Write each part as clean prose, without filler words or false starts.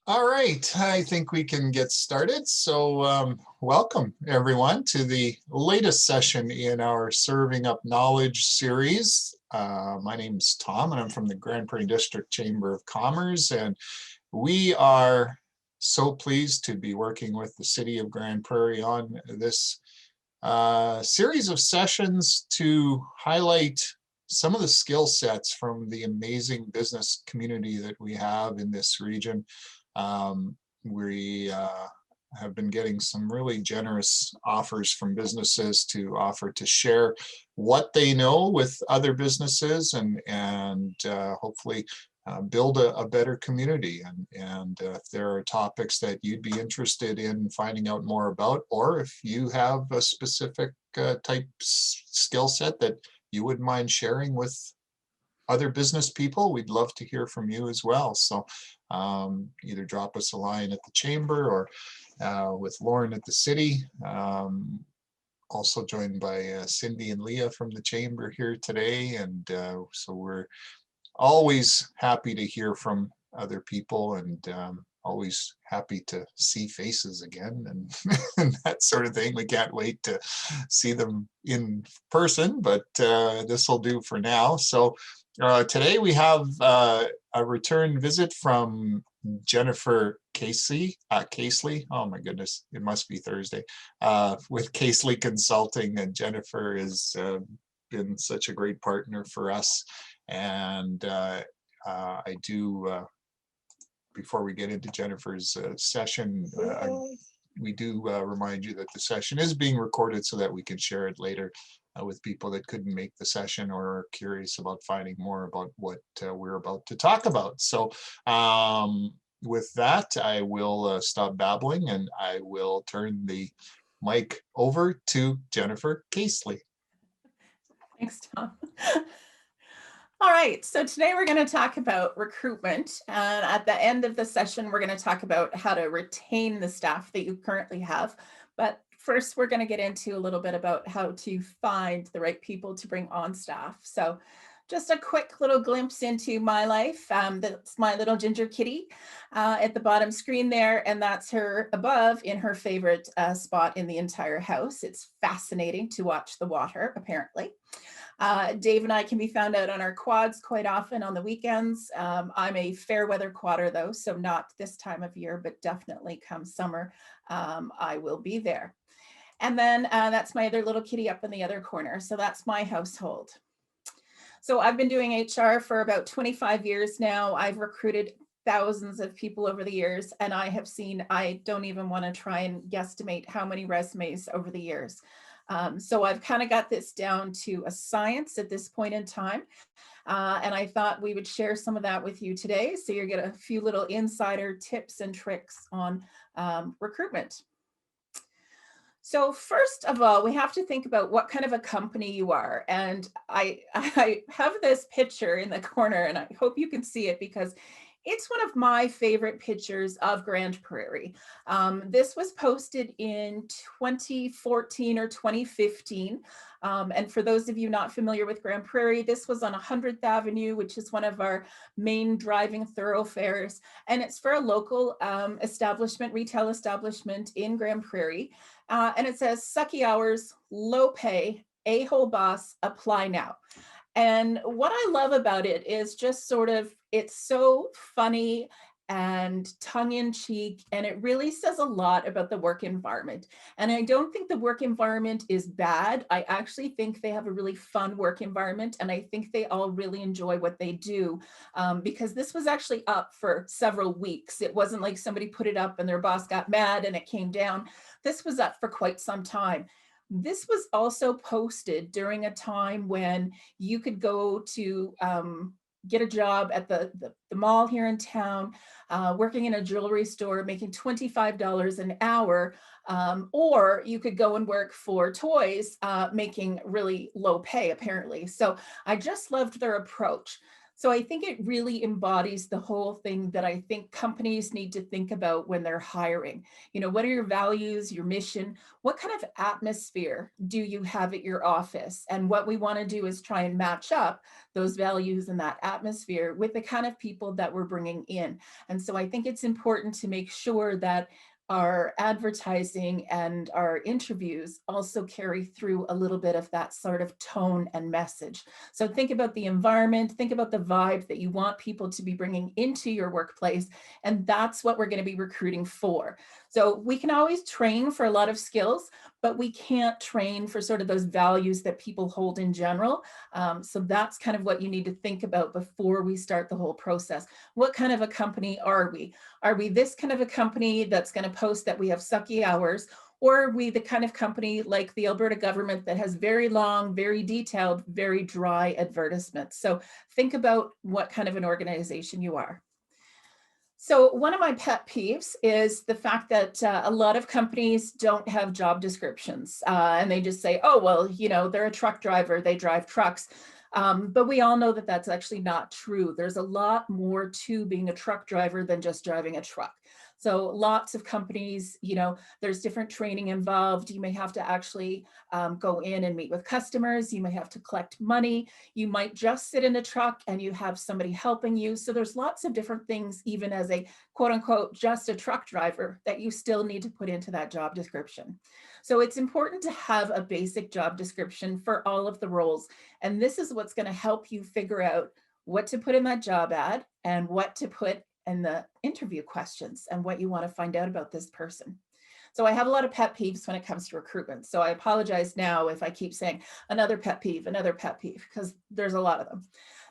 All right, I think we can get started. Welcome everyone to the latest session in our Serving Up Knowledge series. My name is Tom, and I'm from the Grand Prairie District Chamber of Commerce, and we are so pleased to be working with the City of Grand Prairie on this series of sessions to highlight some of the skill sets from the amazing business community that we have in this region. We have been getting some really generous offers from businesses to offer to share what they know with other businesses and hopefully build a better community. And if there are topics that you'd be interested in finding out more about, or if you have a specific type skill set that you wouldn't mind sharing with other business people, we'd love to hear from you as well. Either drop us a line at the chamber or with Lauren at the city. Also joined by Cindy and Leah from the chamber here today. So we're always happy to hear from other people and always happy to see faces again and, and that sort of thing. We can't wait to see them in person, but this will do for now. Today we have a return visit from Jennifer Caseley. Oh my goodness, it must be Thursday. With Caseley Consulting, and Jennifer has been such a great partner for us. And before we get into Jennifer's session, we do remind you that the session is being recorded so that we can share it later with people that couldn't make the session or are curious about finding more about what we're about to talk about. With that, I will stop babbling and I will turn the mic over to Jennifer Caseley. Thanks, Tom. All right, so today we're going to talk about recruitment. And at the end of the session, we're going to talk about how to retain the staff that you currently have. But first, we're going to get into a little bit about how to find the right people to bring on staff. So just a quick little glimpse into my life. That's my little ginger kitty at the bottom screen there, and that's her above in her favorite spot in the entire house. It's fascinating to watch the water, apparently. Dave and I can be found out on our quads quite often on the weekends. I'm a fair weather quadder though, so not this time of year, but definitely come summer, I will be there. And then that's my other little kitty up in the other corner. So that's my household. So I've been doing HR for about 25 years now. I've recruited thousands of people over the years, and I don't even want to try and guesstimate how many resumes over the years. So I've kind of got this down to a science at this point in time. And I thought we would share some of that with you today. So you get a few little insider tips and tricks on recruitment. So first of all, we have to think about what kind of a company you are. And I have this picture in the corner, and I hope you can see it because it's one of my favorite pictures of Grande Prairie. This was posted in 2014 or 2015. And for those of you not familiar with Grande Prairie, this was on 100th Avenue, which is one of our main driving thoroughfares. And it's for a local retail establishment in Grande Prairie. And it says, sucky hours, low pay, a-hole boss, apply now. And what I love about it is just sort of, it's so funny and tongue-in-cheek, and it really says a lot about the work environment. And I don't think the work environment is bad. I actually think they have a really fun work environment, and I think they all really enjoy what they do, because this was actually up for several weeks. It wasn't like somebody put it up and their boss got mad and it came down. This was up for quite some time. This was also posted during a time when you could go to get a job at the mall here in town, working in a jewelry store, making $25 an hour, or you could go and work for toys, making really low pay, apparently. So I just loved their approach. So I think it really embodies the whole thing that I think companies need to think about when they're hiring. What are your values, your mission? What kind of atmosphere do you have at your office? And what we want to do is try and match up those values and that atmosphere with the kind of people that we're bringing in. And so I think it's important to make sure that our advertising and our interviews also carry through a little bit of that sort of tone and message. So think about the environment, think about the vibe that you want people to be bringing into your workplace, and that's what we're going to be recruiting for. So we can always train for a lot of skills, but we can't train for sort of those values that people hold in general. So that's kind of what you need to think about before we start the whole process. What kind of a company are we? Are we this kind of a company that's going to post that we have sucky hours? Or are we the kind of company like the Alberta government that has very long, very detailed, very dry advertisements? So think about what kind of an organization you are. So one of my pet peeves is the fact that a lot of companies don't have job descriptions and they just say, oh, well, they're a truck driver, they drive trucks. But we all know that that's actually not true. There's a lot more to being a truck driver than just driving a truck. So lots of companies, there's different training involved. You may have to actually go in and meet with customers. You may have to collect money. You might just sit in a truck and you have somebody helping you. So there's lots of different things, even as a quote unquote, just a truck driver, that you still need to put into that job description. So it's important to have a basic job description for all of the roles. And this is what's going to help you figure out what to put in that job ad and what to put in the interview questions and what you want to find out about this person. So I have a lot of pet peeves when it comes to recruitment. So I apologize now if I keep saying another pet peeve, because there's a lot of them.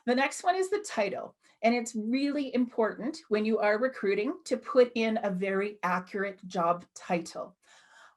The next one is the title. And it's really important when you are recruiting to put in a very accurate job title.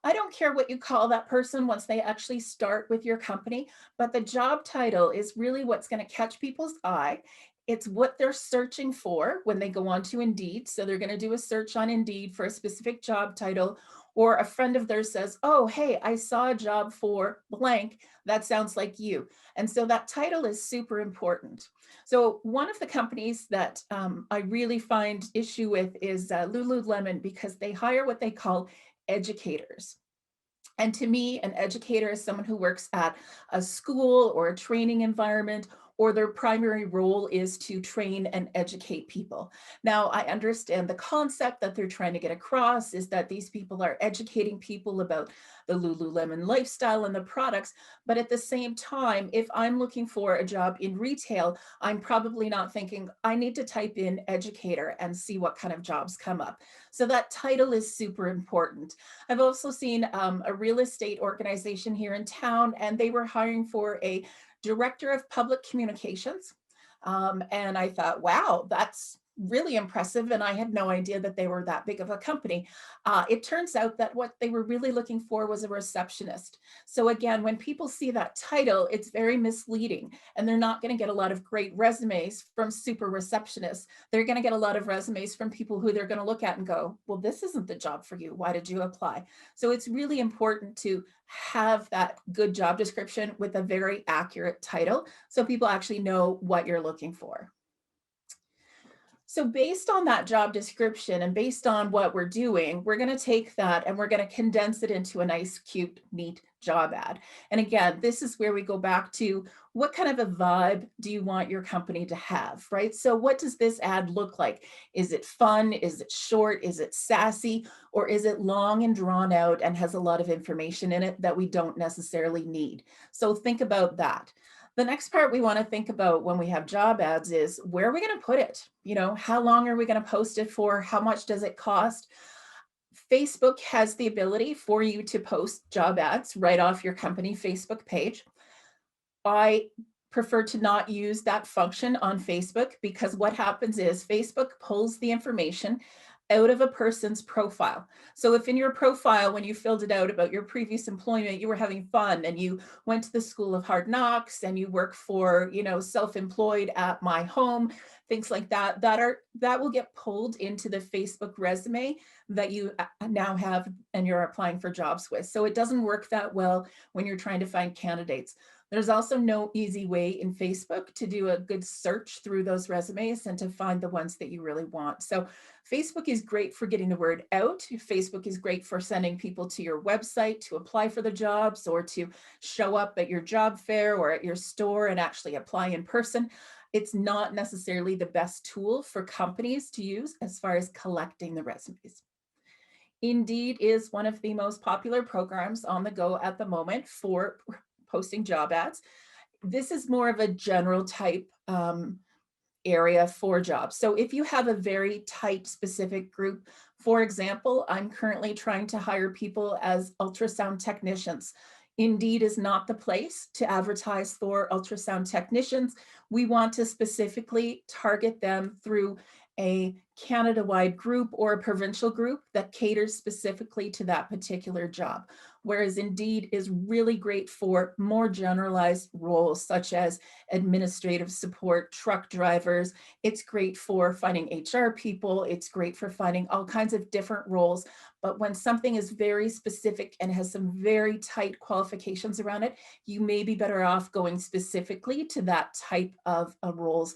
I don't care what you call that person once they actually start with your company, but the job title is really what's going to catch people's eye. It's what they're searching for when they go on to Indeed. So they're going to do a search on Indeed for a specific job title, or a friend of theirs says, oh, hey, I saw a job for blank. That sounds like you. And so that title is super important. So one of the companies that I really find issue with is Lululemon, because they hire what they call educators. And to me, an educator is someone who works at a school or a training environment, or their primary role is to train and educate people. Now, I understand the concept that they're trying to get across is that these people are educating people about the Lululemon lifestyle and the products. But at the same time, if I'm looking for a job in retail, I'm probably not thinking, I need to type in educator and see what kind of jobs come up. So that title is super important. I've also seen a real estate organization here in town, and they were hiring for a director of public communications. And I thought, wow, that's really impressive. And I had no idea that they were that big of a company. It turns out that what they were really looking for was a receptionist. So again, when people see that title, it's very misleading, and they're not going to get a lot of great resumes from super receptionists. They're going to get a lot of resumes from people who they're going to look at and go, well, this isn't the job for you. Why did you apply? So it's really important to have that good job description with a very accurate title so people actually know what you're looking for. So based on that job description and based on what we're doing, we're going to take that and we're going to condense it into a nice, cute, neat job ad. And again, this is where we go back to what kind of a vibe do you want your company to have, right? So what does this ad look like? Is it fun? Is it short? Is it sassy? Or is it long and drawn out and has a lot of information in it that we don't necessarily need? So think about that. The next part we want to think about when we have job ads is, where are we going to put it? How long are we going to post it for? How much does it cost? Facebook has the ability for you to post job ads right off your company Facebook page. I prefer to not use that function on Facebook, because what happens is Facebook pulls the information out of a person's profile. So if in your profile, when you filled it out about your previous employment, you were having fun and you went to the School of Hard Knocks and you work for, self-employed at my home, things like that, that will get pulled into the Facebook resume that you now have and you're applying for jobs with. So it doesn't work that well when you're trying to find candidates. There's also no easy way in Facebook to do a good search through those resumes and to find the ones that you really want. So Facebook is great for getting the word out. Facebook is great for sending people to your website to apply for the jobs or to show up at your job fair or at your store and actually apply in person. It's not necessarily the best tool for companies to use as far as collecting the resumes. Indeed is one of the most popular programs on the go at the moment for posting job ads. This is more of a general type area for jobs. So if you have a very tight specific group, for example, I'm currently trying to hire people as ultrasound technicians. Indeed is not the place to advertise for ultrasound technicians. We want to specifically target them through a Canada-wide group or a provincial group that caters specifically to that particular job. Whereas Indeed is really great for more generalized roles such as administrative support, truck drivers. It's great for finding HR people. It's great for finding all kinds of different roles. But when something is very specific and has some very tight qualifications around it, you may be better off going specifically to that type of roles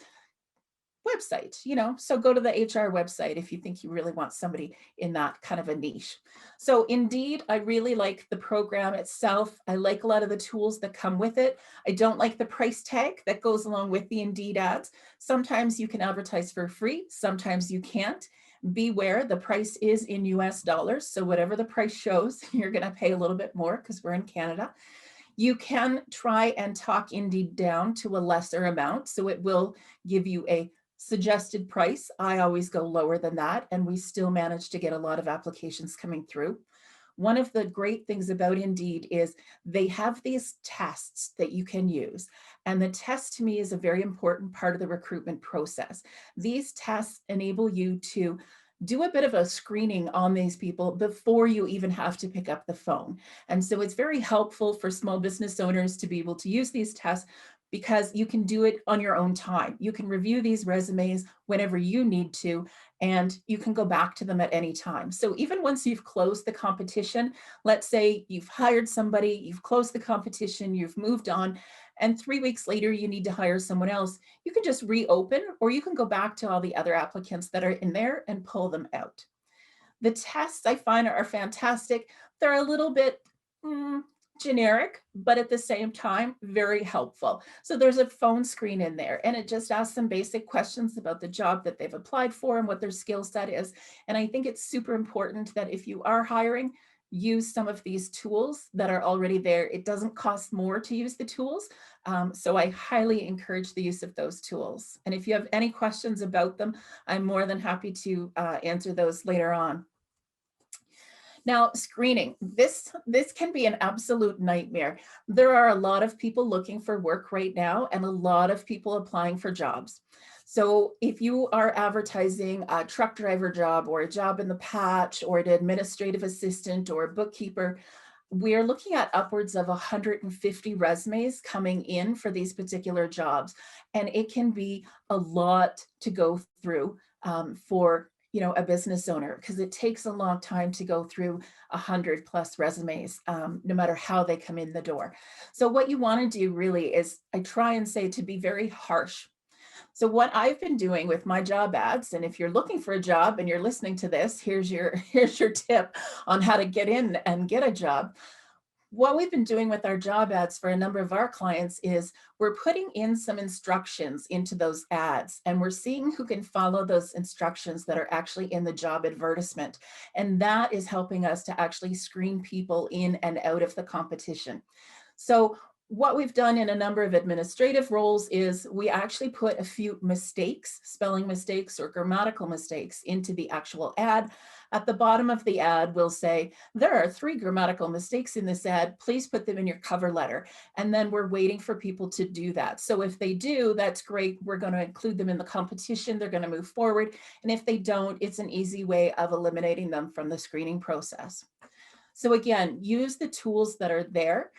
website, so go to the HR website if you think you really want somebody in that kind of a niche. So Indeed, I really like the program itself. I like a lot of the tools that come with it. I don't like the price tag that goes along with the Indeed ads. Sometimes you can advertise for free, sometimes you can't. Beware, the price is in US dollars. So whatever the price shows, you're going to pay a little bit more because we're in Canada. You can try and talk Indeed down to a lesser amount. So it will give you a suggested price. I always go lower than that, and we still manage to get a lot of applications coming through. One of the great things about Indeed is they have these tests that you can use. And the test to me is a very important part of the recruitment process. These tests enable you to do a bit of a screening on these people before you even have to pick up the phone. And so it's very helpful for small business owners to be able to use these tests because you can do it on your own time. You can review these resumes whenever you need to, and you can go back to them at any time. So even once you've closed the competition, let's say you've hired somebody, you've closed the competition, you've moved on, and 3 weeks later you need to hire someone else, you can just reopen, or you can go back to all the other applicants that are in there and pull them out. The tests I find are fantastic. They're a little bit generic, but at the same time, very helpful. So there's a phone screen in there, and it just asks some basic questions about the job that they've applied for and what their skill set is. And I think it's super important that if you are hiring, use some of these tools that are already there. It doesn't cost more to use the tools. So I highly encourage the use of those tools. And if you have any questions about them, I'm more than happy to answer those later on. Now, screening, this can be an absolute nightmare. There are a lot of people looking for work right now and a lot of people applying for jobs. So if you are advertising a truck driver job or a job in the patch or an administrative assistant or a bookkeeper, we're looking at upwards of 150 resumes coming in for these particular jobs. And it can be a lot to go through for a business owner, because it takes a long time to go through 100+ resumes, no matter how they come in the door. So what you want to do really is, I try and say, to be very harsh. So what I've been doing with my job ads, and if you're looking for a job and you're listening to this, here's your tip on how to get in and get a job. What we've been doing with our job ads for a number of our clients is we're putting in some instructions into those ads, and we're seeing who can follow those instructions that are actually in the job advertisement. And that is helping us to actually screen people in and out of the competition. So what we've done in a number of administrative roles is we actually put a few mistakes, spelling mistakes or grammatical mistakes, into the actual ad. At the bottom of the ad, we'll say, there are 3 grammatical mistakes in this ad. Please put them in your cover letter. And then we're waiting for people to do that. So if they do, that's great. We're going to include them in the competition. They're going to move forward. And if they don't, it's an easy way of eliminating them from the screening process. So again, use the tools that are there.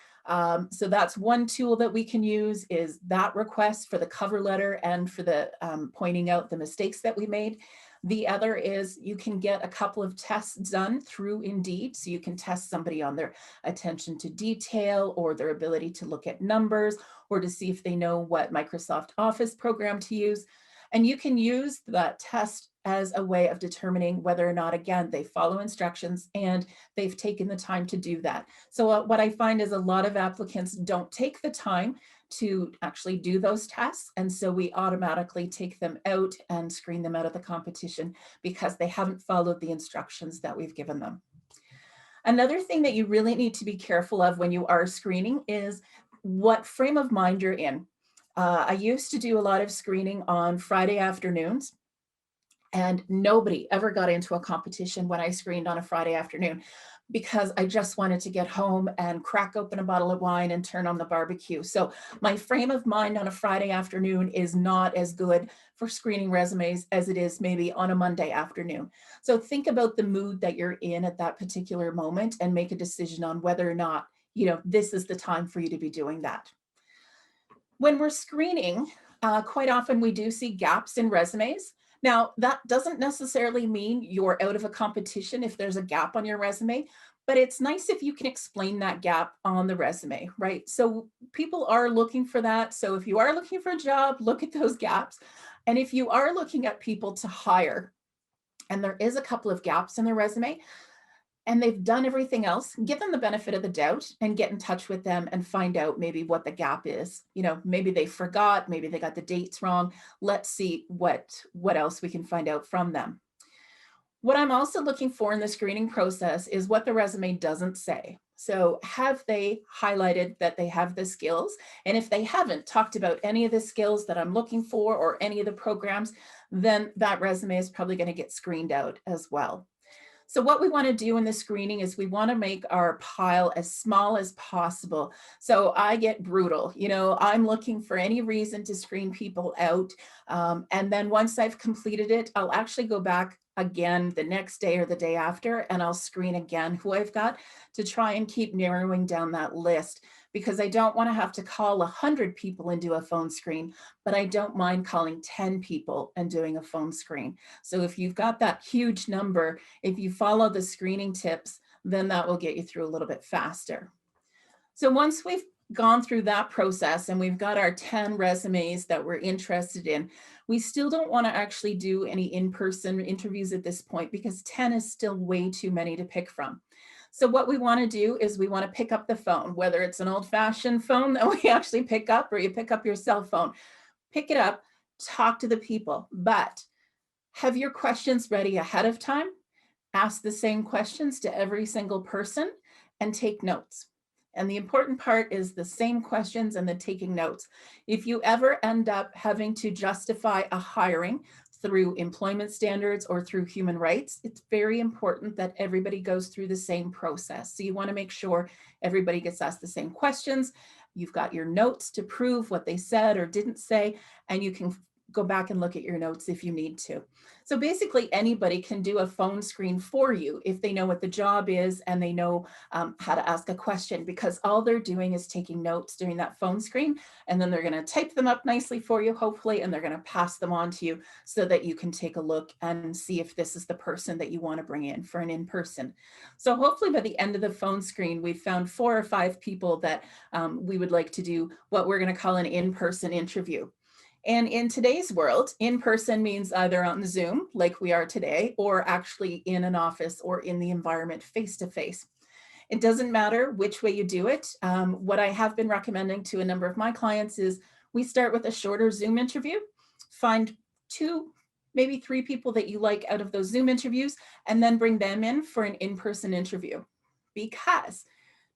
So that's one tool that we can use, is that request for the cover letter and for the pointing out the mistakes that we made. The other is you can get a couple of tests done through Indeed. So you can test somebody on their attention to detail or their ability to look at numbers or to see if they know what Microsoft Office program to use. And you can use that test as a way of determining whether or not, again, they follow instructions and they've taken the time to do that. So what I find is a lot of applicants don't take the time to actually do those tests. And so we automatically take them out and screen them out of the competition because they haven't followed the instructions that we've given them. Another thing that you really need to be careful of when you are screening is what frame of mind you're in. I used to do a lot of screening on Friday afternoons, and nobody ever got into a competition when I screened on a Friday afternoon because I just wanted to get home and crack open a bottle of wine and turn on the barbecue. So my frame of mind on a Friday afternoon is not as good for screening resumes as it is maybe on a Monday afternoon. So think about the mood that you're in at that particular moment and make a decision on whether or not, this is the time for you to be doing that. When we're screening, quite often we do see gaps in resumes. Now, that doesn't necessarily mean you're out of a competition if there's a gap on your resume, but it's nice if you can explain that gap on the resume, right? So people are looking for that. So if you are looking for a job, look at those gaps. And if you are looking at people to hire, and there is a couple of gaps in their resume, and they've done everything else, give them the benefit of the doubt and get in touch with them and find out maybe what the gap is. Maybe they forgot, maybe they got the dates wrong. Let's see what else we can find out from them. What I'm also looking for in the screening process is what the resume doesn't say. So have they highlighted that they have the skills? And if they haven't talked about any of the skills that I'm looking for or any of the programs, then that resume is probably going to get screened out as well. So what we want to do in the screening is we want to make our pile as small as possible. So I get brutal. I'm looking for any reason to screen people out. And then once I've completed it, I'll actually go back again the next day or the day after, and I'll screen again who I've got to try and keep narrowing down that list, because I don't want to have to call 100 people and do a phone screen, but I don't mind calling 10 people and doing a phone screen. So if you've got that huge number, if you follow the screening tips, then that will get you through a little bit faster. So once we've gone through that process and we've got our 10 resumes that we're interested in, we still don't want to actually do any in-person interviews at this point because 10 is still way too many to pick from. So what we want to do is we want to pick up the phone, whether it's an old-fashioned phone that we actually pick up or you pick up your cell phone. Pick it up, talk to the people, but have your questions ready ahead of time. Ask the same questions to every single person and take notes. And the important part is the same questions and the taking notes. If you ever end up having to justify a hiring through employment standards or through human rights, it's very important that everybody goes through the same process. So you want to make sure everybody gets asked the same questions. You've got your notes to prove what they said or didn't say, and you can go back and look at your notes if you need to. So basically anybody can do a phone screen for you if they know what the job is and they know how to ask a question, because all they're doing is taking notes during that phone screen, and then they're going to type them up nicely for you, hopefully, and they're going to pass them on to you so that you can take a look and see if this is the person that you want to bring in for an in-person. So hopefully by the end of the phone screen, we've found 4 or 5 people that we would like to do what we're going to call an in-person interview. And in today's world, in-person means either on Zoom, like we are today, or actually in an office or in the environment face-to-face. It doesn't matter which way you do it. What I have been recommending to a number of my clients is we start with a shorter Zoom interview, find 2, maybe 3 people that you like out of those Zoom interviews, and then bring them in for an in-person interview. Because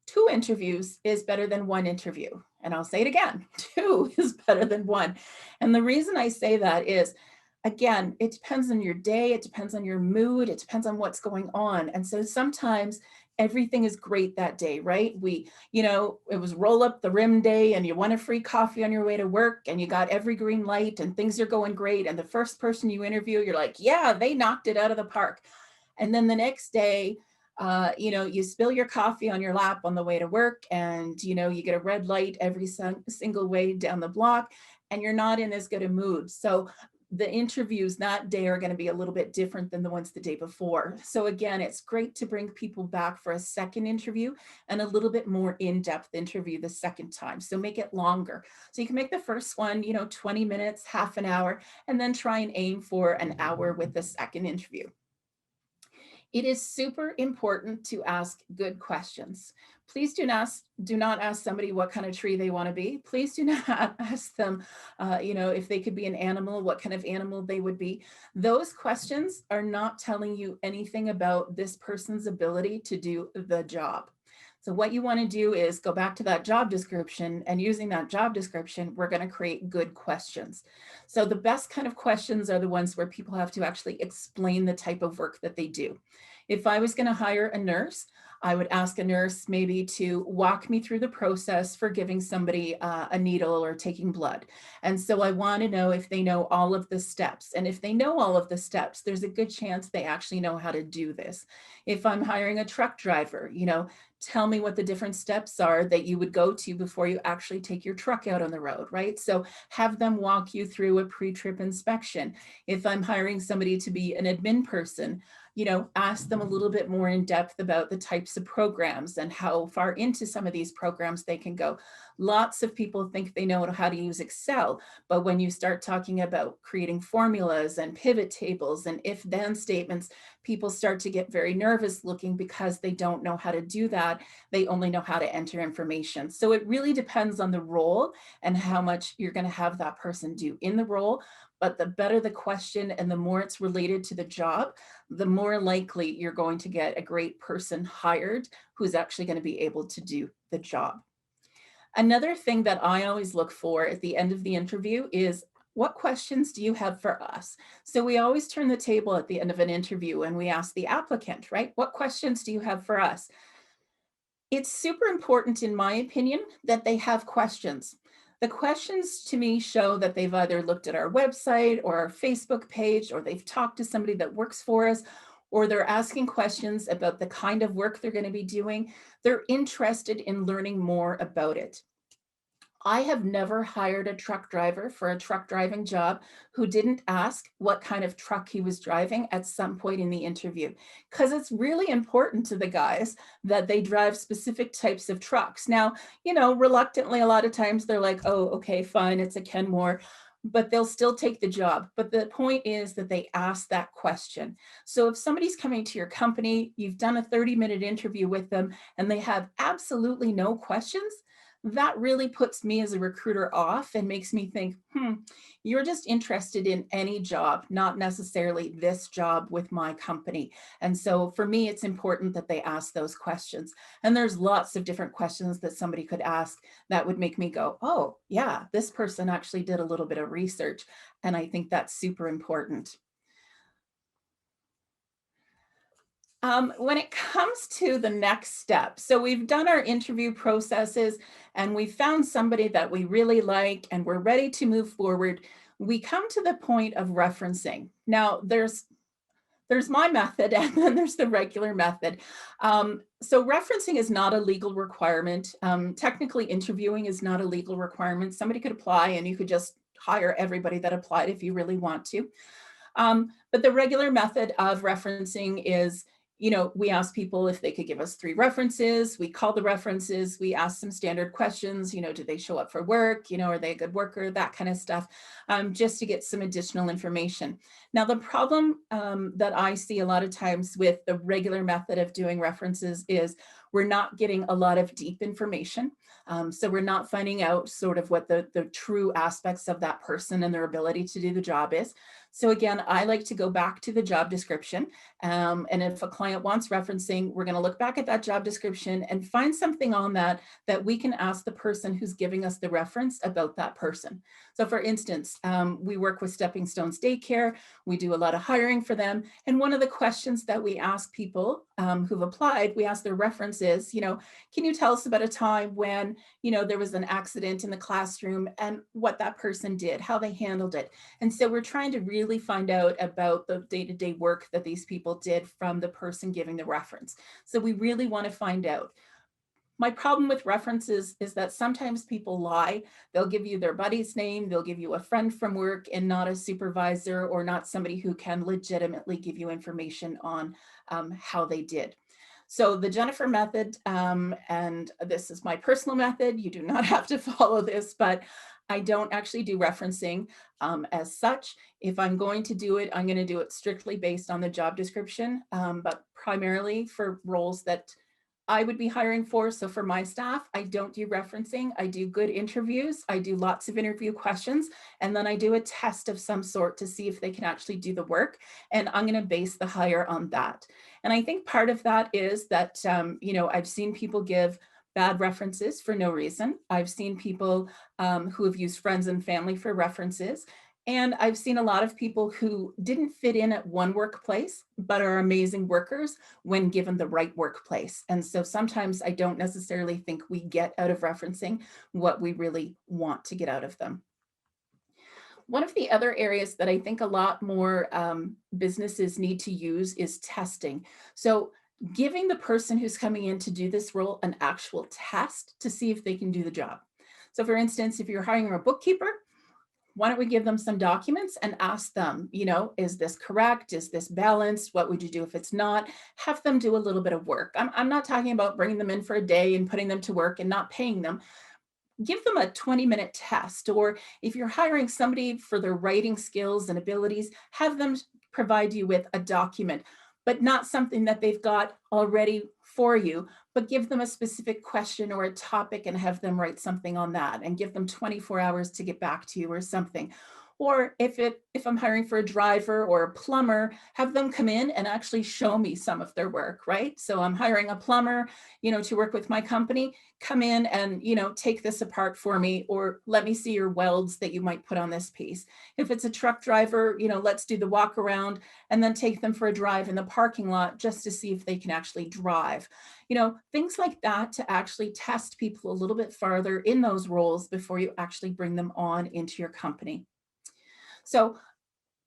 2 interviews is better than 1 interview. And I'll say it again, 2 is better than 1. And the reason I say that is, again, it depends on your day, it depends on your mood, it depends on what's going on. And so sometimes everything is great that day, right? It was roll up the rim day and you won a free coffee on your way to work and you got every green light and things are going great. And the first person you interview, you're like, yeah, they knocked it out of the park. And then the next day, you spill your coffee on your lap on the way to work and, you get a red light every single way down the block and you're not in as good a mood. So the interviews that day are going to be a little bit different than the ones the day before. So again, it's great to bring people back for a second interview and a little bit more in-depth interview the second time. So make it longer. So you can make the first one, 20 minutes, half an hour, and then try and aim for an hour with the second interview. It is super important to ask good questions. Please do not ask somebody what kind of tree they want to be. Please do not ask them, if they could be an animal, what kind of animal they would be. Those questions are not telling you anything about this person's ability to do the job. So what you want to do is go back to that job description, and using that job description, we're going to create good questions. So the best kind of questions are the ones where people have to actually explain the type of work that they do. If I was going to hire a nurse, I would ask a nurse maybe to walk me through the process for giving somebody a needle or taking blood. And so I want to know if they know all of the steps. And if they know all of the steps, there's a good chance they actually know how to do this. If I'm hiring a truck driver, tell me what the different steps are that you would go to before you actually take your truck out on the road, right? So have them walk you through a pre-trip inspection. If I'm hiring somebody to be an admin person, ask them a little bit more in depth about the types of programs and how far into some of these programs they can go. Lots of people think they know how to use Excel, but when you start talking about creating formulas and pivot tables and if-then statements, people start to get very nervous looking because they don't know how to do that. They only know how to enter information. So it really depends on the role and how much you're going to have that person do in the role. But the better the question and the more it's related to the job, the more likely you're going to get a great person hired who's actually going to be able to do the job. Another thing that I always look for at the end of the interview is, what questions do you have for us? So we always turn the table at the end of an interview and we ask the applicant, right? What questions do you have for us? It's super important, in my opinion, that they have questions. The questions to me show that they've either looked at our website or our Facebook page, or they've talked to somebody that works for us, or they're asking questions about the kind of work they're going to be doing. They're interested in learning more about it. I have never hired a truck driver for a truck driving job who didn't ask what kind of truck he was driving at some point in the interview, because it's really important to the guys that they drive specific types of trucks. Now, reluctantly, a lot of times they're like, oh, okay, fine, it's a Kenmore, but they'll still take the job. But the point is that they ask that question. So if somebody's coming to your company, you've done a 30-minute interview with them, and they have absolutely no questions, that really puts me as a recruiter off and makes me think, you're just interested in any job, not necessarily this job with my company. And so for me, it's important that they ask those questions. And there's lots of different questions that somebody could ask that would make me go, oh, yeah, this person actually did a little bit of research. And I think that's super important. When it comes to the next step, so we've done our interview processes and we found somebody that we really like and we're ready to move forward. We come to the point of referencing. Now, there's my method and then there's the regular method. So referencing is not a legal requirement. Technically, interviewing is not a legal requirement. Somebody could apply and you could just hire everybody that applied if you really want to. But the regular method of referencing is, we ask people if they could give us 3 references. We call the references. We ask some standard questions. Do they show up for work? Are they a good worker? That kind of stuff, just to get some additional information. Now, the problem that I see a lot of times with the regular method of doing references is we're not getting a lot of deep information. So we're not finding out sort of what the true aspects of that person and their ability to do the job is. So again, I like to go back to the job description. And if a client wants referencing, we're going to look back at that job description and find something on that we can ask the person who's giving us the reference about that person. So for instance, we work with Stepping Stones Daycare. We do a lot of hiring for them. And one of the questions that we ask people who've applied, we ask their references, can you tell us about a time when, there was an accident in the classroom and what that person did, how they handled it. And so we're trying to really find out about the day-to-day work that these people did from the person giving the reference. So we really want to find out. My problem with references is that sometimes people lie. They'll give you their buddy's name, they'll give you a friend from work and not a supervisor or not somebody who can legitimately give you information on how they did. So the Jennifer method, and this is my personal method, you do not have to follow this, but I don't actually do referencing as such. If I'm going to do it, I'm going to do it strictly based on the job description, but primarily for roles that I would be hiring for. So for my staff, I don't do referencing. I do good interviews. I do lots of interview questions, and then I do a test of some sort to see if they can actually do the work. And I'm going to base the hire on that. And I think part of that is that, I've seen people give bad references for no reason. I've seen people who have used friends and family for references. And I've seen a lot of people who didn't fit in at one workplace, but are amazing workers when given the right workplace. And so sometimes I don't necessarily think we get out of referencing what we really want to get out of them. One of the other areas that I think a lot more businesses need to use is testing. So giving the person who's coming in to do this role an actual test to see if they can do the job. So for instance, if you're hiring a bookkeeper, why don't we give them some documents and ask them, is this correct? Is this balanced? What would you do if it's not? Have them do a little bit of work. I'm not talking about bringing them in for a day and putting them to work and not paying them. Give them a 20-minute test. Or if you're hiring somebody for their writing skills and abilities, have them provide you with a document, but not something that they've got already for you, but give them a specific question or a topic and have them write something on that and give them 24 hours to get back to you or something. Or if I'm hiring for a driver or a plumber, have them come in and actually show me some of their work, right? So I'm hiring a plumber, to work with my company. Come in and, take this apart for me, or let me see your welds that you might put on this piece. If it's a truck driver, let's do the walk around and then take them for a drive in the parking lot just to see if they can actually drive. Things like that to actually test people a little bit farther in those roles before you actually bring them on into your company. So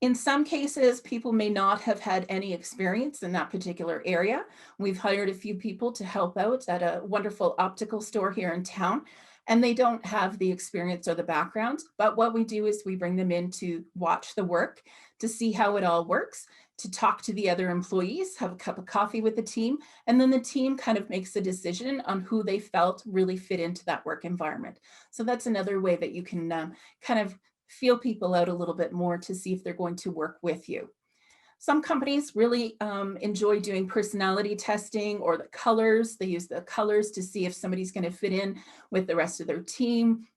in some cases, people may not have had any experience in that particular area. We've hired a few people to help out at a wonderful optical store here in town, and they don't have the experience or the background. But what we do is we bring them in to watch the work, to see how it all works, to talk to the other employees, have a cup of coffee with the team, and then the team kind of makes a decision on who they felt really fit into that work environment. So that's another way that you can kind of feel people out a little bit more to see if they're going to work with you. Some companies really enjoy doing personality testing or the colors. They use the colors to see if somebody's going to fit in with the rest of their team.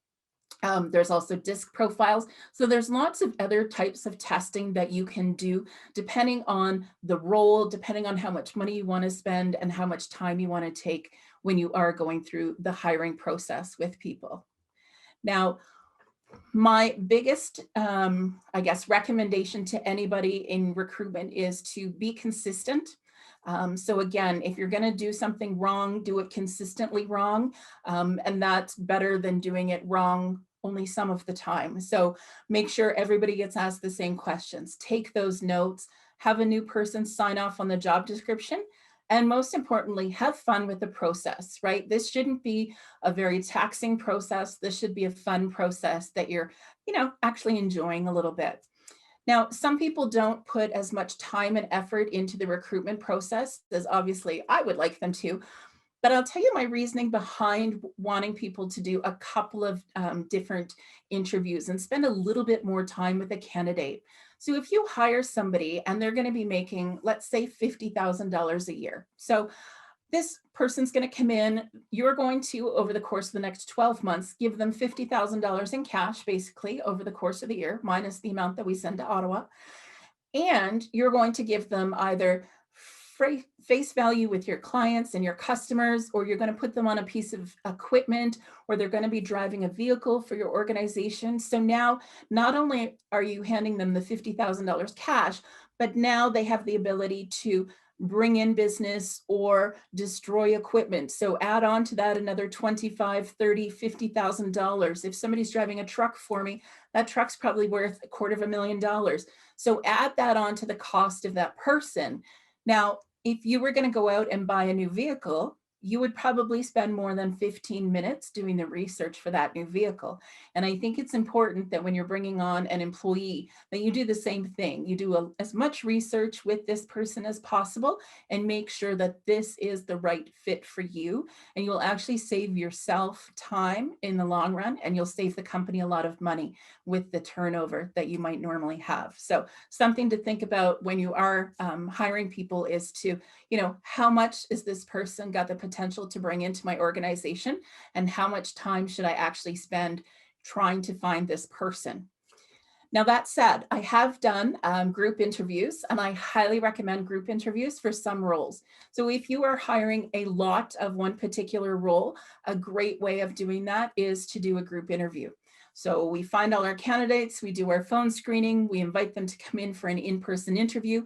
There's also disc profiles. So there's lots of other types of testing that you can do depending on the role, depending on how much money you want to spend and how much time you want to take when you are going through the hiring process with people. Now, my biggest, recommendation to anybody in recruitment is to be consistent. So again, if you're going to do something wrong, do it consistently wrong. And that's better than doing it wrong only some of the time. So make sure everybody gets asked the same questions. Take those notes, have a new person sign off on the job description. And most importantly, have fun with the process, right? This shouldn't be a very taxing process. This should be a fun process that you're, actually enjoying a little bit. Now, some people don't put as much time and effort into the recruitment process as obviously I would like them to. But I'll tell you my reasoning behind wanting people to do a couple of different interviews and spend a little bit more time with a candidate. So if you hire somebody and they're going to be making, let's say, $50,000 a year. So this person's going to come in, you're going to, over the course of the next 12 months, give them $50,000 in cash, basically, over the course of the year, minus the amount that we send to Ottawa. And you're going to give them either face value with your clients and your customers, or you're going to put them on a piece of equipment, or they're going to be driving a vehicle for your organization. So now not only are you handing them the $50,000 cash, but now they have the ability to bring in business or destroy equipment. So add on to that another $25,000, $30,000, $50,000. If somebody's driving a truck for me, that truck's probably worth $250,000. So add that on to the cost of that person. Now, if you were going to go out and buy a new vehicle, you would probably spend more than 15 minutes doing the research for that new vehicle. And I think it's important that when you're bringing on an employee, that you do the same thing. You do as much research with this person as possible and make sure that this is the right fit for you. And you'll actually save yourself time in the long run, and you'll save the company a lot of money with the turnover that you might normally have. So something to think about when you are hiring people is to, how much is this person got the potential to bring into my organization, and how much time should I actually spend trying to find this person? Now, that said, I have done group interviews, and I highly recommend group interviews for some roles. So if you are hiring a lot of one particular role, a great way of doing that is to do a group interview. So we find all our candidates, we do our phone screening, we invite them to come in for an in-person interview.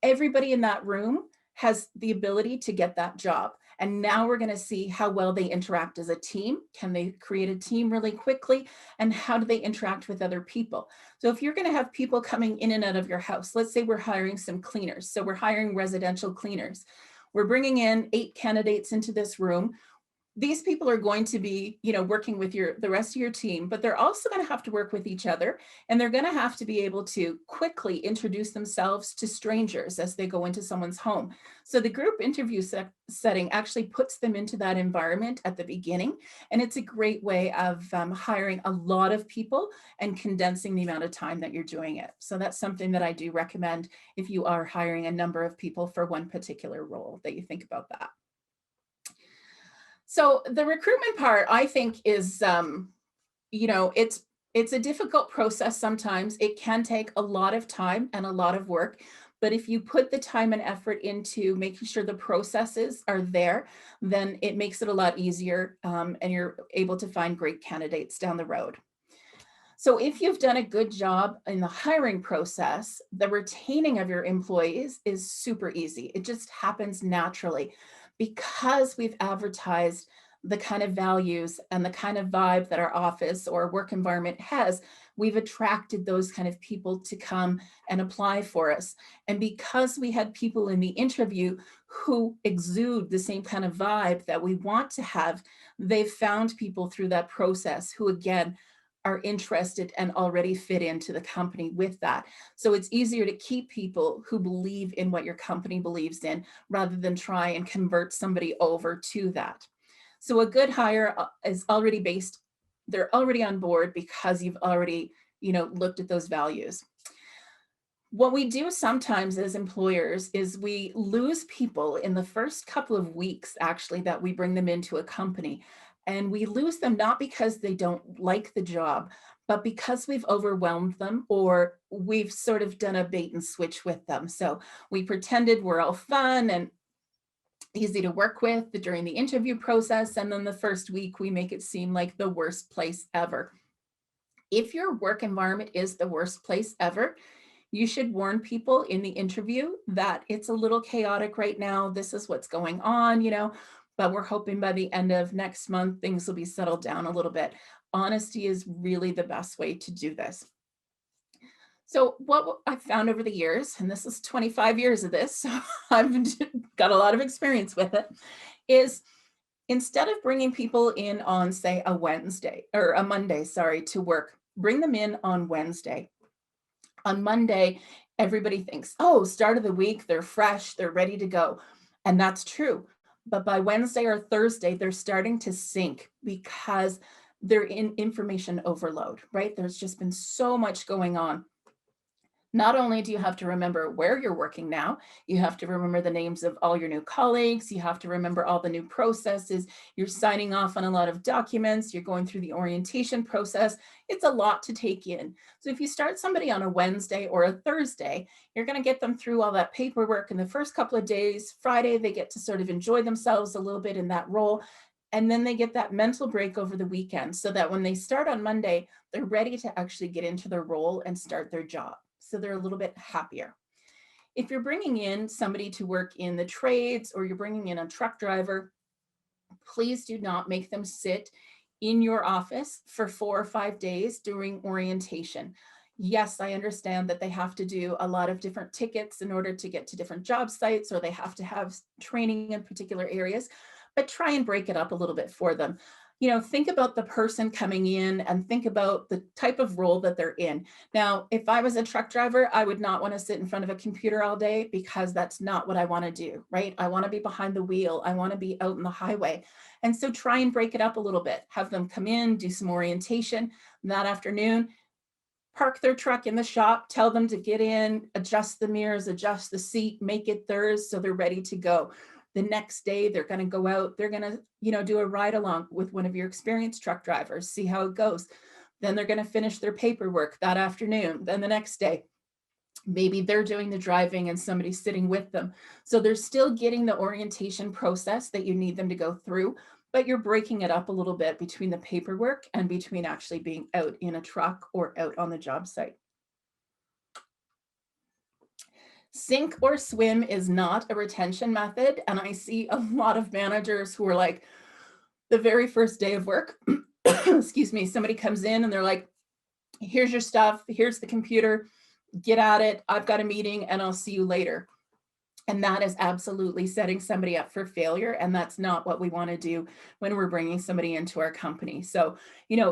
Everybody in that room has the ability to get that job. And now we're going to see how well they interact as a team. Can they create a team really quickly? And how do they interact with other people? So if you're going to have people coming in and out of your house, let's say we're hiring some cleaners. So we're hiring residential cleaners. We're bringing in 8 candidates into this room. These people are going to be, working with the rest of your team, but they're also going to have to work with each other, and they're going to have to be able to quickly introduce themselves to strangers as they go into someone's home. So the group interview setting actually puts them into that environment at the beginning, and it's a great way of hiring a lot of people and condensing the amount of time that you're doing it. So that's something that I do recommend if you are hiring a number of people for one particular role, that you think about that. So the recruitment part, I think, is, it's a difficult process sometimes. It can take a lot of time and a lot of work. But if you put the time and effort into making sure the processes are there, then it makes it a lot easier, and you're able to find great candidates down the road. So if you've done a good job in the hiring process, the retaining of your employees is super easy. It just happens naturally because we've advertised the kind of values and the kind of vibe that our office or work environment has. We've attracted those kind of people to come and apply for us. And because we had people in the interview who exude the same kind of vibe that we want to have, they've found people through that process who, again, are interested and already fit into the company with that. So it's easier to keep people who believe in what your company believes in, rather than try and convert somebody over to that. So a good hire is already based, they're already on board because you've already, looked at those values. What we do sometimes as employers is we lose people in the first couple of weeks, actually, that we bring them into a company. And we lose them not because they don't like the job, but because we've overwhelmed them, or we've sort of done a bait and switch with them. So we pretended we're all fun and easy to work with during the interview process. And then the first week, we make it seem like the worst place ever. If your work environment is the worst place ever, you should warn people in the interview that it's a little chaotic right now. This is what's going on, but we're hoping by the end of next month, things will be settled down a little bit. Honesty is really the best way to do this. So what I've found over the years, and this is 25 years of this, so I've got a lot of experience with it, is instead of bringing people in on, say, a Monday, to work, bring them in on Wednesday. On Monday, everybody thinks, oh, start of the week, they're fresh, they're ready to go. And that's true. But by Wednesday or Thursday, they're starting to sink because they're in information overload, right? There's just been so much going on. Not only do you have to remember where you're working now, you have to remember the names of all your new colleagues, you have to remember all the new processes, you're signing off on a lot of documents, you're going through the orientation process. It's a lot to take in. So if you start somebody on a Wednesday or a Thursday, you're going to get them through all that paperwork in the first couple of days. Friday, they get to sort of enjoy themselves a little bit in that role. And then they get that mental break over the weekend, so that when they start on Monday, they're ready to actually get into their role and start their job. So they're a little bit happier. If you're bringing in somebody to work in the trades, or you're bringing in a truck driver, please do not make them sit in your office for 4 or 5 days during orientation. Yes, I understand that they have to do a lot of different tickets in order to get to different job sites, or they have to have training in particular areas. but try and break it up a little bit for them. Think about the person coming in and think about the type of role that they're in. Now, if I was a truck driver, I would not want to sit in front of a computer all day because that's not what I want to do, right? I want to be behind the wheel. I want to be out in the highway. And so try and break it up a little bit. Have them come in, do some orientation that afternoon, park their truck in the shop, tell them to get in, adjust the mirrors, adjust the seat, make it theirs so they're ready to go. The next day, they're going to go out, they're going to, do a ride along with one of your experienced truck drivers, see how it goes. Then they're going to finish their paperwork that afternoon. Then the next day, maybe they're doing the driving and somebody's sitting with them. So they're still getting the orientation process that you need them to go through, but you're breaking it up a little bit between the paperwork and between actually being out in a truck or out on the job site. Sink or swim is not a retention method. And I see a lot of managers who are like, the very first day of work, excuse me, somebody comes in and they're like, here's your stuff, here's the computer, get at it, I've got a meeting and I'll see you later. And that is absolutely setting somebody up for failure. And that's not what we want to do when we're bringing somebody into our company. So,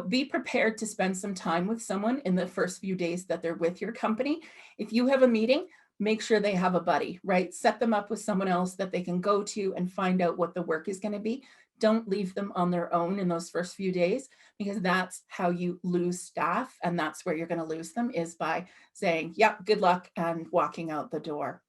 be prepared to spend some time with someone in the first few days that they're with your company. If you have a meeting, make sure they have a buddy, right? Set them up with someone else that they can go to and find out what the work is going to be. Don't leave them on their own in those first few days, because that's how you lose staff. And that's where you're going to lose them, is by saying, yep, good luck, and walking out the door.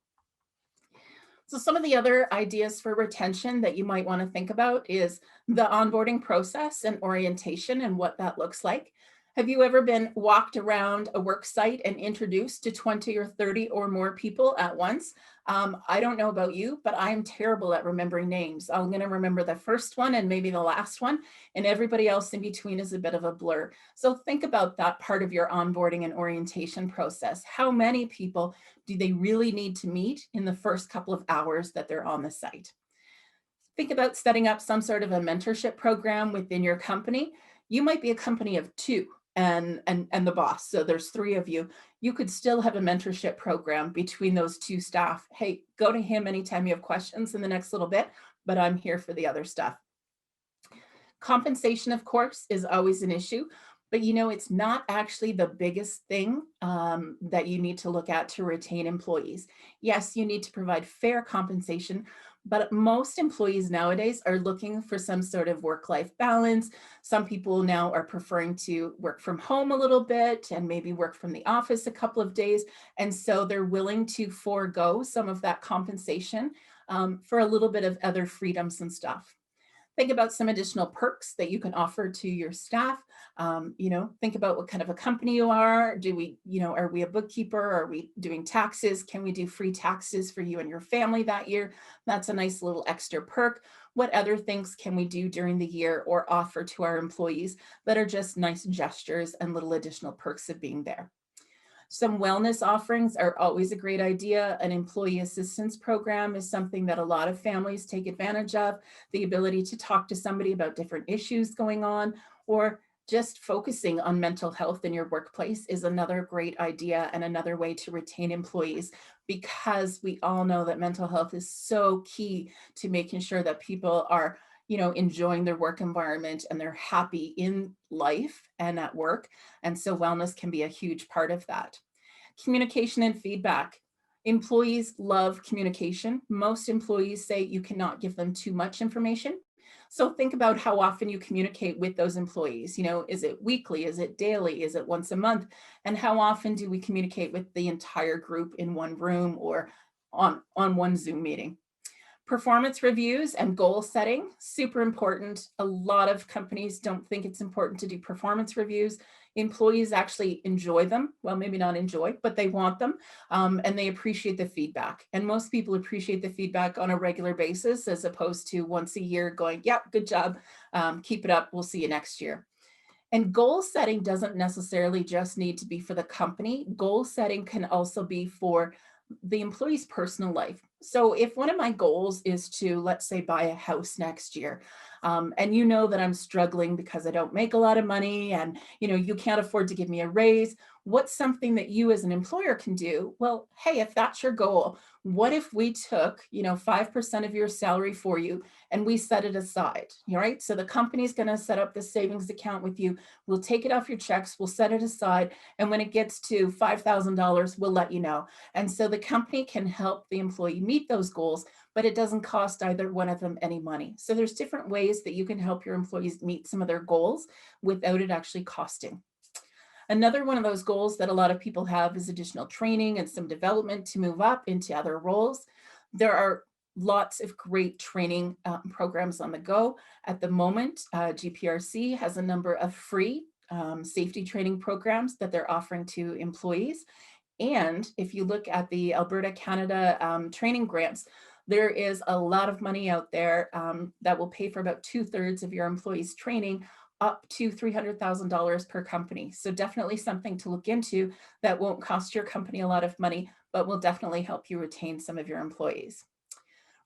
So some of the other ideas for retention that you might want to think about is the onboarding process and orientation and what that looks like. Have you ever been walked around a work site and introduced to 20 or 30 or more people at once? I don't know about you, but I'm terrible at remembering names. I'm going to remember the first one and maybe the last one, and everybody else in between is a bit of a blur. So think about that part of your onboarding and orientation process. How many people do they really need to meet in the first couple of hours that they're on the site? Think about setting up some sort of a mentorship program within your company. You might be a company of two and the boss. So there's 3 of you. You could still have a mentorship program between those 2 staff. Hey, go to him anytime you have questions in the next little bit, but I'm here for the other stuff. Compensation, of course, is always an issue, but it's not actually the biggest thing that you need to look at to retain employees. Yes, you need to provide fair compensation, but most employees nowadays are looking for some sort of work-life balance. Some people now are preferring to work from home a little bit and maybe work from the office a couple of days. And so they're willing to forego some of that compensation for a little bit of other freedoms and stuff. Think about some additional perks that you can offer to your staff. Think about what kind of a company you are. Are we a bookkeeper? Are we doing taxes? Can we do free taxes for you and your family that year? That's a nice little extra perk. What other things can we do during the year or offer to our employees that are just nice gestures and little additional perks of being there? Some wellness offerings are always a great idea. An employee assistance program is something that a lot of families take advantage of. The ability to talk to somebody about different issues going on, or just focusing on mental health in your workplace, is another great idea and another way to retain employees, because we all know that mental health is so key to making sure that people are enjoying their work environment and they're happy in life and at work. And so wellness can be a huge part of that. Communication and feedback. Employees love communication. Most employees say you cannot give them too much information. So think about how often you communicate with those employees. Is it weekly? Is it daily? Is it once a month? And how often do we communicate with the entire group in one room or on one Zoom meeting? Performance reviews and goal setting, super important. A lot of companies don't think it's important to do performance reviews. Employees actually enjoy them. Well, maybe not enjoy, but they want them, and they appreciate the feedback. And most people appreciate the feedback on a regular basis, as opposed to once a year going, yep, good job, keep it up, we'll see you next year. And goal setting doesn't necessarily just need to be for the company. Goal setting can also be for the employee's personal life. So if one of my goals is to, let's say, buy a house next year, and that I'm struggling because I don't make a lot of money and, you can't afford to give me a raise, What's something that you as an employer can do? Well, hey, if that's your goal, what if we took, 5% of your salary for you and we set it aside, right? So the company's going to set up the savings account with you. We'll take it off your checks, we'll set it aside. And when it gets to $5,000, we'll let you know. And so the company can help the employee meet those goals, but it doesn't cost either one of them any money. So there's different ways that you can help your employees meet some of their goals without it actually costing. Another one of those goals that a lot of people have is additional training and some development to move up into other roles. There are lots of great training programs on the go. At the moment, GPRC has a number of free safety training programs that they're offering to employees. And if you look at the Alberta, Canada training grants, there is a lot of money out there that will pay for about 2/3 of your employees' training, up to $300,000 per company. So definitely something to look into that won't cost your company a lot of money, but will definitely help you retain some of your employees.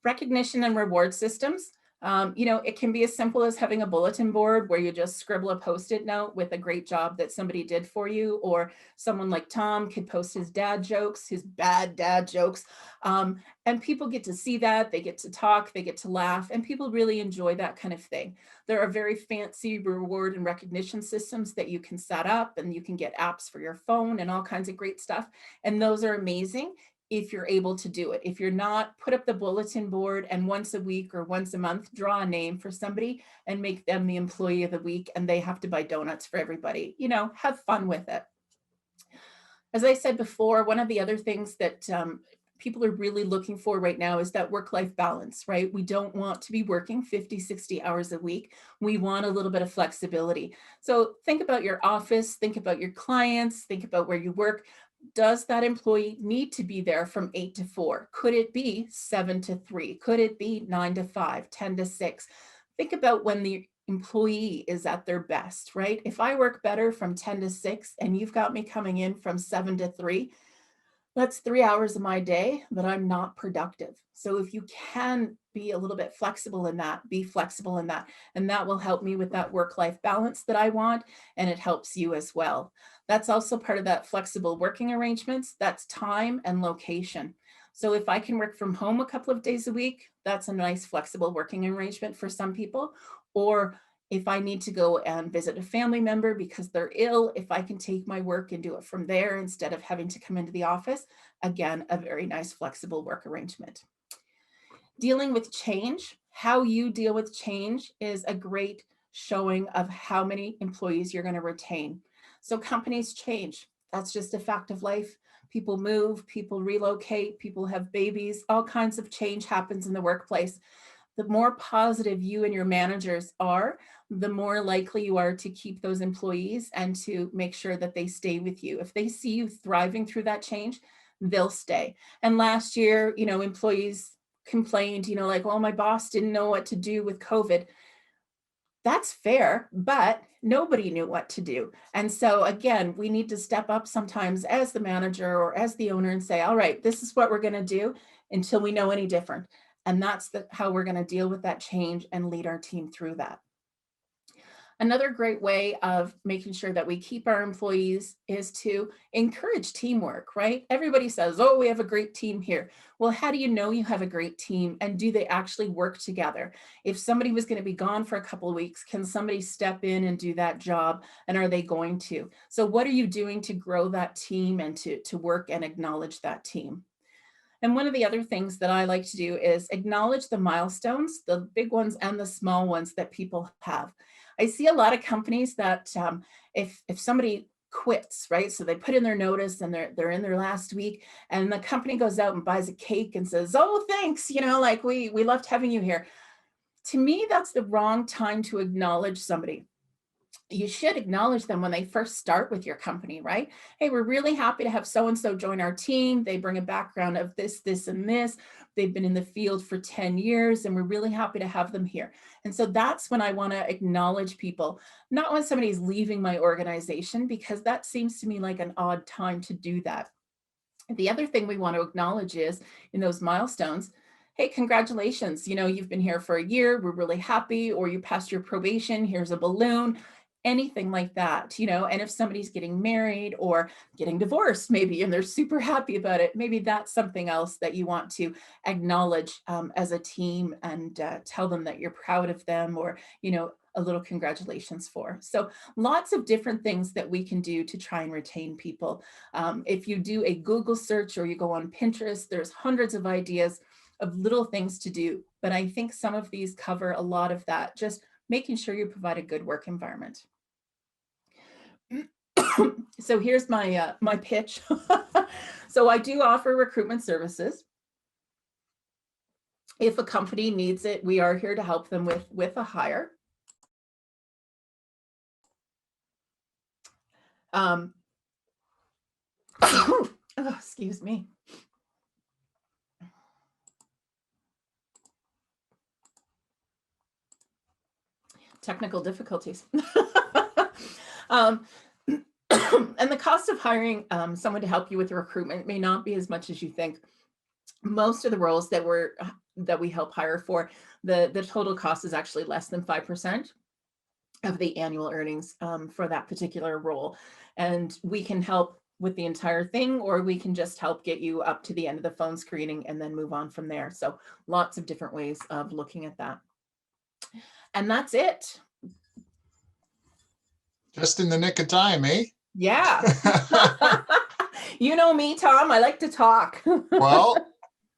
Recognition and reward systems. It can be as simple as having a bulletin board where you just scribble a Post-it note with a great job that somebody did for you, or someone like Tom could post his dad jokes, his bad dad jokes. And people get to see that, they get to talk, they get to laugh, and people really enjoy that kind of thing. There are very fancy reward and recognition systems that you can set up, and you can get apps for your phone and all kinds of great stuff. And those are amazing if you're able to do it. If you're not, put up the bulletin board and once a week or once a month, draw a name for somebody and make them the employee of the week, and they have to buy donuts for everybody. Have fun with it. As I said before, one of the other things that people are really looking for right now is that work-life balance, right? We don't want to be working 50, 60 hours a week. We want a little bit of flexibility. So think about your office, think about your clients, think about where you work. Does that employee need to be there from 8 to 4? Could it be 7 to 3? Could it be 9 to 5, 10 to 6? Think about when the employee is at their best, right? If I work better from 10 to 6 and you've got me coming in from 7 to 3, that's 3 hours of my day that I'm not productive. So if you can be a little bit flexible in that, be flexible in that. And that will help me with that work-life balance that I want. And it helps you as well. That's also part of that flexible working arrangements. That's time and location. So if I can work from home a couple of days a week, that's a nice flexible working arrangement for some people. Or if I need to go and visit a family member because they're ill, if I can take my work and do it from there instead of having to come into the office, again, a very nice flexible work arrangement. Dealing with change, how you deal with change is a great showing of how many employees you're going to retain. So companies change. That's just a fact of life. People move, people relocate, people have babies, all kinds of change happens in the workplace. The more positive you and your managers are, the more likely you are to keep those employees and to make sure that they stay with you. If they see you thriving through that change, they'll stay. And last year, employees complained, like, well, my boss didn't know what to do with COVID. That's fair, but nobody knew what to do. And so again, we need to step up sometimes as the manager or as the owner and say, all right, this is what we're going to do until we know any different. And that's how we're going to deal with that change and lead our team through that. Another great way of making sure that we keep our employees is to encourage teamwork, right? Everybody says, oh, we have a great team here. Well, how do you know you have a great team, and do they actually work together? If somebody was going to be gone for a couple of weeks, can somebody step in and do that job, and are they going to? So what are you doing to grow that team and to work and acknowledge that team? And one of the other things that I like to do is acknowledge the milestones, the big ones and the small ones that people have. I see a lot of companies that if somebody quits, right? So they put in their notice and they're in their last week, and the company goes out and buys a cake and says, oh, thanks, like we loved having you here. To me, that's the wrong time to acknowledge somebody. You should acknowledge them when they first start with your company, right? Hey, we're really happy to have so-and-so join our team. They bring a background of this, this, and this. They've been in the field for 10 years, and we're really happy to have them here. And so that's when I want to acknowledge people, not when somebody's leaving my organization, because that seems to me like an odd time to do that. The other thing we want to acknowledge is in those milestones, hey, congratulations, you've been here for a year. We're really happy, or you passed your probation. Here's a balloon. anything like that, and if somebody's getting married or getting divorced maybe, and they're super happy about it, maybe that's something else that you want to acknowledge as a team, and tell them that you're proud of them, or, a little congratulations for. So lots of different things that we can do to try and retain people. If you do a Google search or you go on Pinterest, there's hundreds of ideas of little things to do. But I think some of these cover a lot of that, just making sure you provide a good work environment. So here's my my pitch. So I do offer recruitment services. If a company needs it, we are here to help them with a hire. Oh, excuse me. Technical difficulties. And the cost of hiring someone to help you with recruitment may not be as much as you think. Most of the roles that we help hire for, the total cost is actually less than 5% of the annual earnings for that particular role. And we can help with the entire thing, or we can just help get you up to the end of the phone screening and then move on from there. So lots of different ways of looking at that. And that's it. Just in the nick of time, eh? Yeah. You know me, Tom, I like to talk. Well,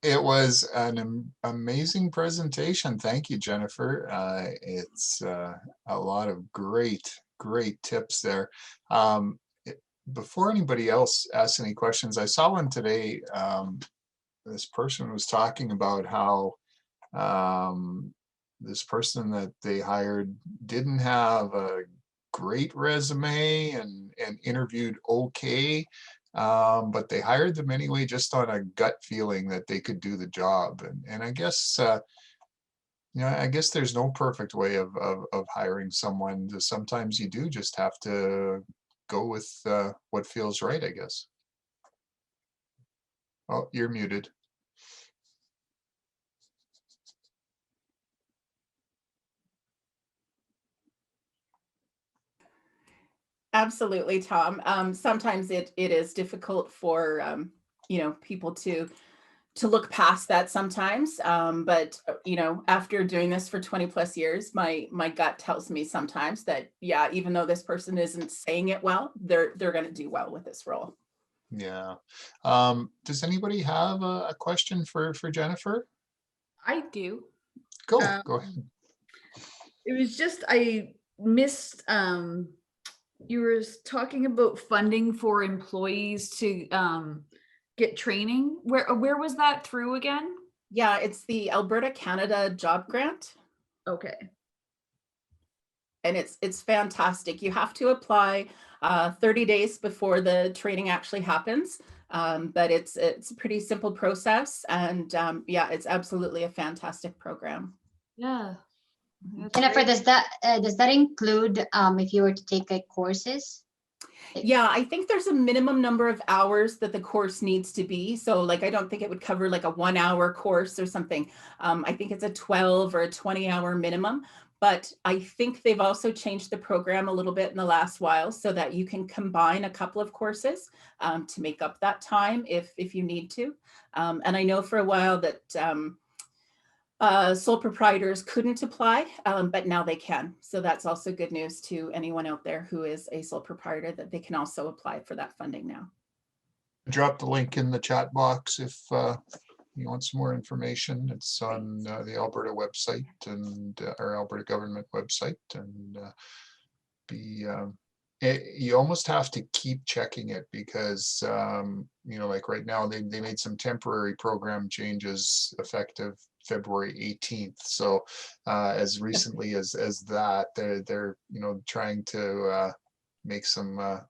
it was an amazing presentation. Thank you, Jennifer. It's a lot of great tips there. Before anybody else asks any questions, I saw one today. This person was talking about how this person that they hired didn't have a great resume and interviewed okay, but they hired them anyway just on a gut feeling that they could do the job. And I guess I guess there's no perfect way of hiring someone. Sometimes you do just have to go with what feels right, I guess. Oh, you're muted. Absolutely, Tom. Sometimes it is difficult for people to look past that sometimes. But after doing this for 20 plus years, my gut tells me sometimes that, yeah, even though this person isn't saying it well, they're going to do well with this role. Yeah. Does anybody have a question for Jennifer? I do. Go ahead. It was just, I missed, you were talking about funding for employees to get training. Where was that through again? Yeah, it's the Alberta Canada Job Grant. Okay. And it's fantastic. You have to apply 30 days before the training actually happens. But it's a pretty simple process. And yeah, it's absolutely a fantastic program. Yeah. Jennifer, does that include if you were to take courses? Yeah, I think there's a minimum number of hours that the course needs to be. So like, I don't think it would cover like a 1 hour course or something. I think it's a 12 or a 20-hour minimum. But I think they've also changed the program a little bit in the last while so that you can combine a couple of courses to make up that time if you need to. And I know for a while that sole proprietors couldn't apply, but now they can. So that's also good news to anyone out there who is a sole proprietor, that they can also apply for that funding now. Drop the link in the chat box if you want some more information. It's on the Alberta website and our Alberta government website, and you almost have to keep checking it because like right now they made some temporary program changes effective February 18th. So as recently as that, they're trying to make some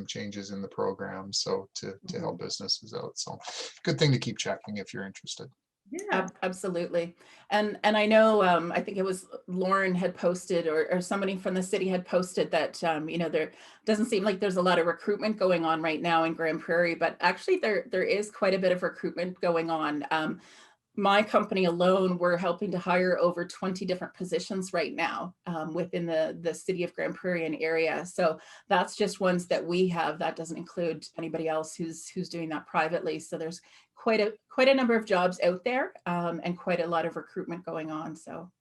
changes in the program, so to help businesses out. So good thing to keep checking if you're interested. Yeah, absolutely. And I know, I think it was Lauren had posted, or somebody from the city had posted that, there doesn't seem like there's a lot of recruitment going on right now in Grande Prairie, but actually there is quite a bit of recruitment going on. my company alone, we're helping to hire over 20 different positions right now within the city of Grand Prairie and area. So that's just ones that we have. That doesn't include anybody else who's doing that privately. So there's quite a number of jobs out there and quite a lot of recruitment going on. So.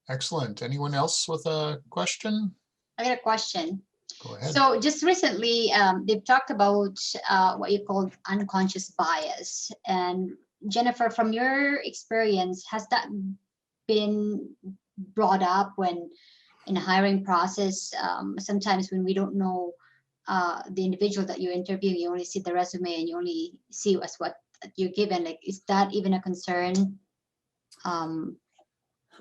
Excellent. Anyone else with a question? I got a question. Go ahead. So just recently, they've talked about what you call unconscious bias. And Jennifer, from your experience, has that been brought up when in a hiring process? Sometimes when we don't know the individual that you're interviewing, you only see the resume and you only see as what you're given. Like, is that even a concern?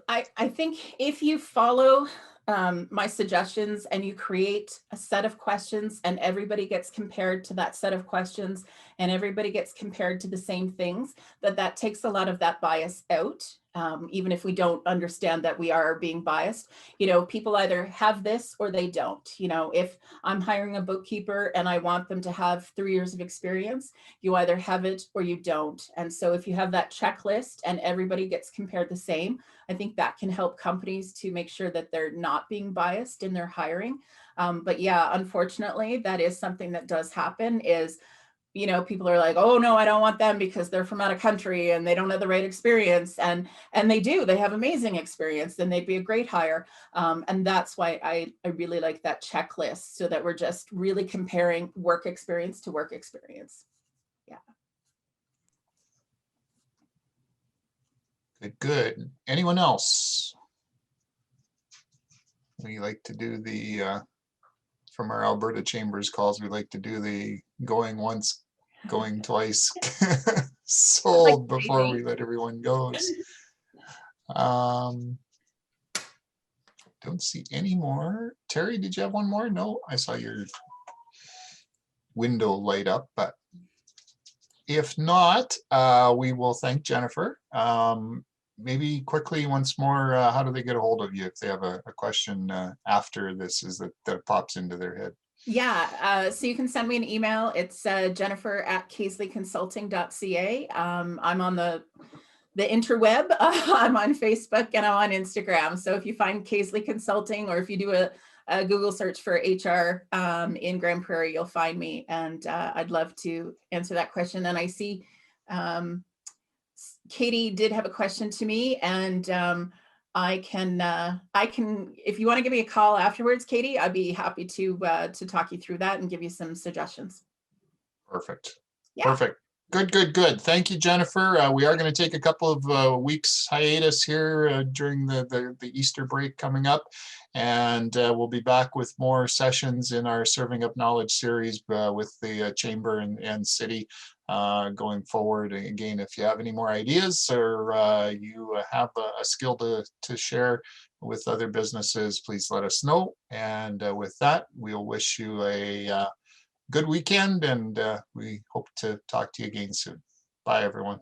I think if you follow my suggestions and you create a set of questions and everybody gets compared to that set of questions and everybody gets compared to the same things, that takes a lot of that bias out. Even if we don't understand that we are being biased, people either have this or they don't. If I'm hiring a bookkeeper and I want them to have 3 years of experience, you either have it or you don't. And so if you have that checklist and everybody gets compared the same, I think that can help companies to make sure that they're not being biased in their hiring. But yeah, unfortunately, that is something that does happen is, people are like, oh no, I don't want them because they're from out of country and they don't have the right experience. And they have amazing experience and they'd be a great hire. And that's why I really like that checklist so that we're just really comparing work experience to work experience. Yeah. Good. Anyone else? We like to do from our Alberta Chambers calls, we like to do the going once, going twice, sold before we let everyone goes. Don't see any more. Terry, did you have one more? No, I saw your window light up, but if not, we will thank Jennifer. Maybe quickly once more, how do they get a hold of you if they have a question after this that pops into their head? Yeah, so you can send me an email. It's jennifer@caseleyconsulting.ca. I'm on the interweb. I'm on Facebook and I'm on Instagram. So if you find Caseley Consulting or if you do a Google search for HR in Grand Prairie, you'll find me. And I'd love to answer that question. And I see Katie did have a question to me, and I can, if you want to give me a call afterwards, Katie, I'd be happy to talk you through that and give you some suggestions. Perfect. Yeah. Perfect. Good. Thank you, Jennifer. We are going to take a couple of weeks hiatus here during the Easter break coming up, and we'll be back with more sessions in our Serving Up Knowledge series with the Chamber and City going forward. Again, if you have any more ideas or you have a skill to share with other businesses, please let us know. And with that, we'll wish you a good weekend, and we hope to talk to you again soon. Bye, everyone.